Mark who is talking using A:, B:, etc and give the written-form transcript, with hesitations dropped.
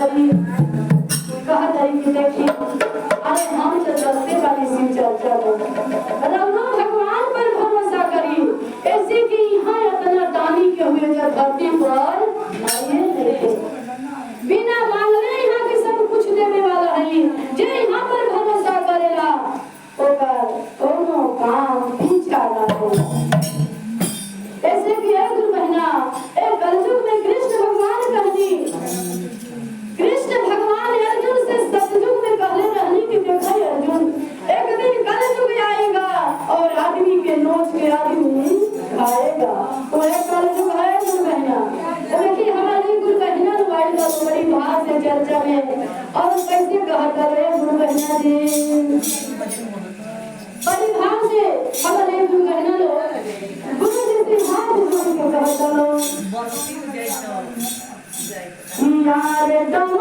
A: करी कहा जाए कि देखिए अरे हम तो रस्ते वाली सी चर्चा रवना भगवान पर भरोसा करी ऐसे कि यहाँ इतना दानी के हुए जो धरती पर आइए नहीं बिना मांगले यहाँ के सब कुछ देने वाला है जे यहाँ पर भरोसा करेला ओकर कोनो काम पीछा ना हो ऐसे कि एक महीना एक कलयुग में कृष्ण भगवान कहनी कृष्ण भगवान अर्जुन से सतयुग में कहले रहनी कि देखा अर्जुन एक दिन कलयुग आएगा और आदमी के नोच के आदमी खाएगा वो एक कलयुग है गुरु महीना देखिए हमारी गुरु महीना मोबाइल का बड़ी बात से चर्चा में और कैसे कहता है गुरु महीना जी बड़ी भाव से हमारे गुरु महीना लोग गुरु जी से हाथ जोड़ के कहता लो यार दम